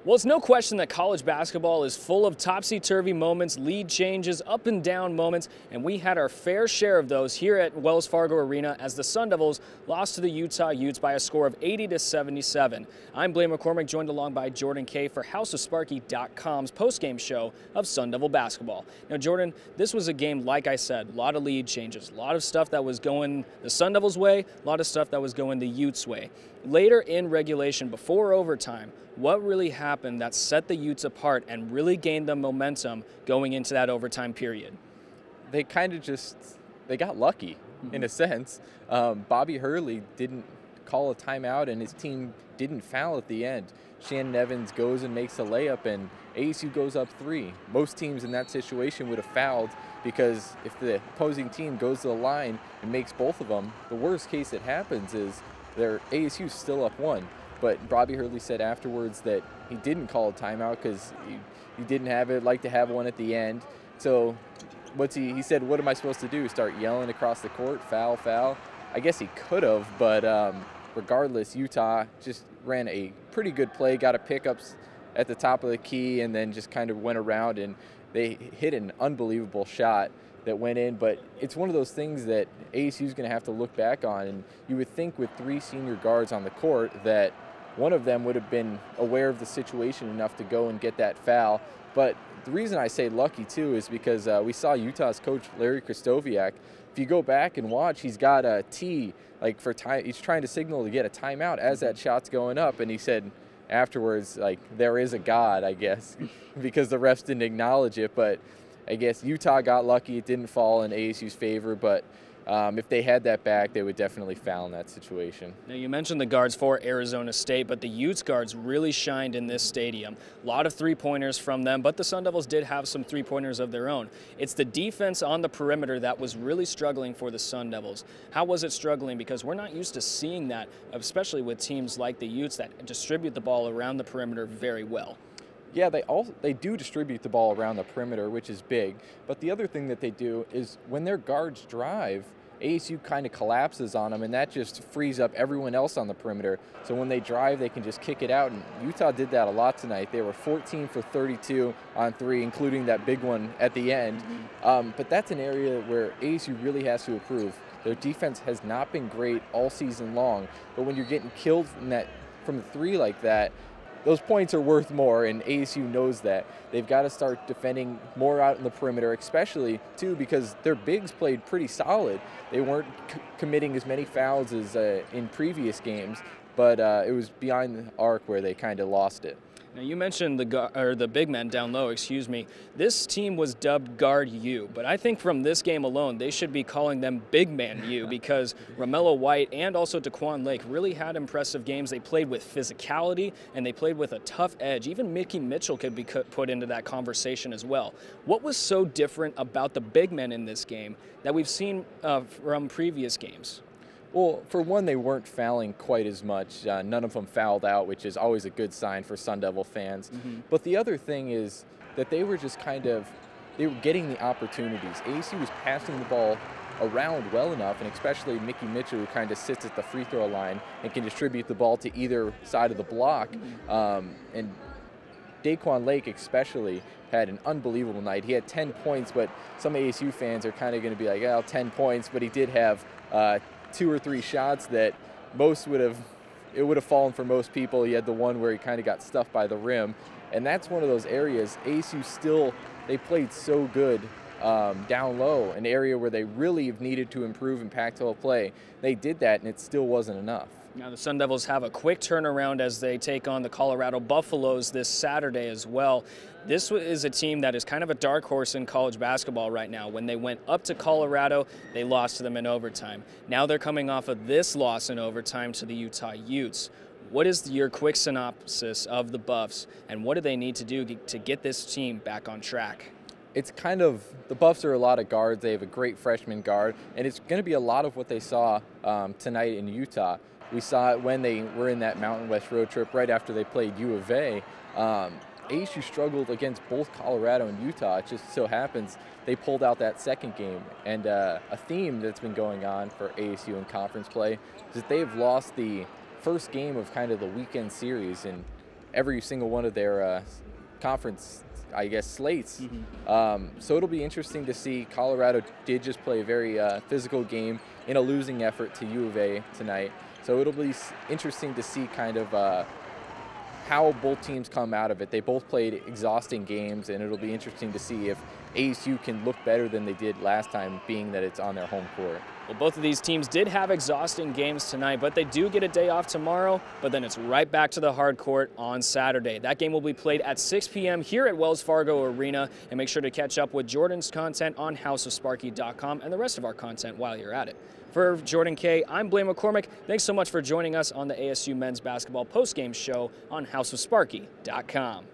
Well, it's no question that college basketball is full of topsy-turvy moments, lead changes, up and down moments, and we had our fair share of those here at Wells Fargo Arena as the Sun Devils lost to the Utah Utes by a score of 80-77. I'm Blaine McCormick, joined along by Jordan Kaye for HouseOfSparky.com's postgame show of Sun Devil basketball. Now, Jordan, this was a game, like I said, a lot of lead changes, a lot of stuff that was going the Sun Devils' way, a lot of stuff that was going the Utes' way. Later in regulation, before overtime, what really happened that set the Utes apart and really gained them momentum going into that overtime period? They kind of they got lucky in a sense. Bobby Hurley didn't call a timeout and his team didn't foul at the end. Shannon Evans goes and makes a layup and ASU goes up 3. Most teams in that situation would have fouled because if the opposing team goes to the line and makes both of them, the worst case that happens is ASU's still up 1. But Bobby Hurley said afterwards that he didn't call a timeout because he didn't like to have one at the end. So he said, what am I supposed to do? Start yelling across the court, foul, foul? I guess he could have, but regardless, Utah just ran a pretty good play, got a pickups at the top of the key, and then just kind of went around and they hit an unbelievable shot that went in. But it's one of those things that ASU is going to have to look back on, and you would think with 3 senior guards on the court that one of them would have been aware of the situation enough to go and get that foul. But the reason I say lucky, too, is because we saw Utah's coach, Larry Kristoviak. If you go back and watch, he's got a T, like for time. He's trying to signal to get a timeout as that shot's going up. And he said afterwards, like, there is a God, I guess, because the refs didn't acknowledge it. But I guess Utah got lucky. It didn't fall in ASU's favor, but if they had that back, they would definitely foul in that situation. Now, you mentioned the guards for Arizona State, but the Utes guards really shined in this stadium. A lot of three-pointers from them, but the Sun Devils did have some three-pointers of their own. It's the defense on the perimeter that was really struggling for the Sun Devils. How was it struggling? Because we're not used to seeing that, especially with teams like the Utes that distribute the ball around the perimeter very well. Yeah, they do distribute the ball around the perimeter, which is big. But the other thing that they do is when their guards drive, ASU kind of collapses on them, and that just frees up everyone else on the perimeter. So when they drive, they can just kick it out. And Utah did that a lot tonight. They were 14 for 32 on 3, including that big one at the end. But that's an area where ASU really has to improve. Their defense has not been great all season long, but when you're getting killed from the 3 like that, those points are worth more, and ASU knows that. They've got to start defending more out in the perimeter, especially, too, because their bigs played pretty solid. They weren't committing as many fouls as in previous games, but it was behind the arc where they kind of lost it. Now, you mentioned the big men down low, This team was dubbed Guard U, but I think from this game alone, they should be calling them Big Man U because Romello White and also Daquan Lake really had impressive games. They played with physicality and they played with a tough edge. Even Mickey Mitchell could be put into that conversation as well. What was so different about the big men in this game that we've seen from previous games? Well, for one, they weren't fouling quite as much. None of them fouled out, which is always a good sign for Sun Devil fans. But the other thing is that they were just they were getting the opportunities. ASU was passing the ball around well enough, and especially Mickey Mitchell, who kind of sits at the free throw line and can distribute the ball to either side of the block. And Daquan Lake especially had an unbelievable night. He had 10 points, but some ASU fans are kind of going to be like, oh, 10 points, but he did have 2 or 3 shots that it would have fallen for most people. He had the one where he kind of got stuffed by the rim, and that's one of those areas ASU they played so good down low, an area where they really have needed to improve in Pac-12 play. They did that, and it still wasn't enough. Now the Sun Devils have a quick turnaround as they take on the Colorado Buffaloes this Saturday as well. This is a team that is kind of a dark horse in college basketball right now. When they went up to Colorado, they lost to them in overtime. Now they're coming off of this loss in overtime to the Utah Utes. What is your quick synopsis of the Buffs, and what do they need to do to get this team back on track? It's the Buffs are a lot of guards. They have a great freshman guard, and it's going to be a lot of what they saw tonight in Utah. We saw it when they were in that Mountain West road trip right after they played U of A. ASU struggled against both Colorado and Utah. It just so happens they pulled out that second game. And a theme that's been going on for ASU in conference play is that they've lost the first game of kind of the weekend series. And every single one of their conference, I guess, slates. So it'll be interesting to see. Colorado did just play a very physical game in a losing effort to U of A tonight. So it'll be interesting to see kind of how both teams come out of it. They both played exhausting games, and it'll be interesting to see if ASU can look better than they did last time, being that it's on their home court. Well, both of these teams did have exhausting games tonight, but they do get a day off tomorrow, but then it's right back to the hard court on Saturday. That game will be played at 6 p.m. here at Wells Fargo Arena, and make sure to catch up with Jordan's content on houseofsparky.com and the rest of our content while you're at it. For Jordan Kaye, I'm Blaine McCormick. Thanks so much for joining us on the ASU men's basketball postgame show on houseofsparky.com.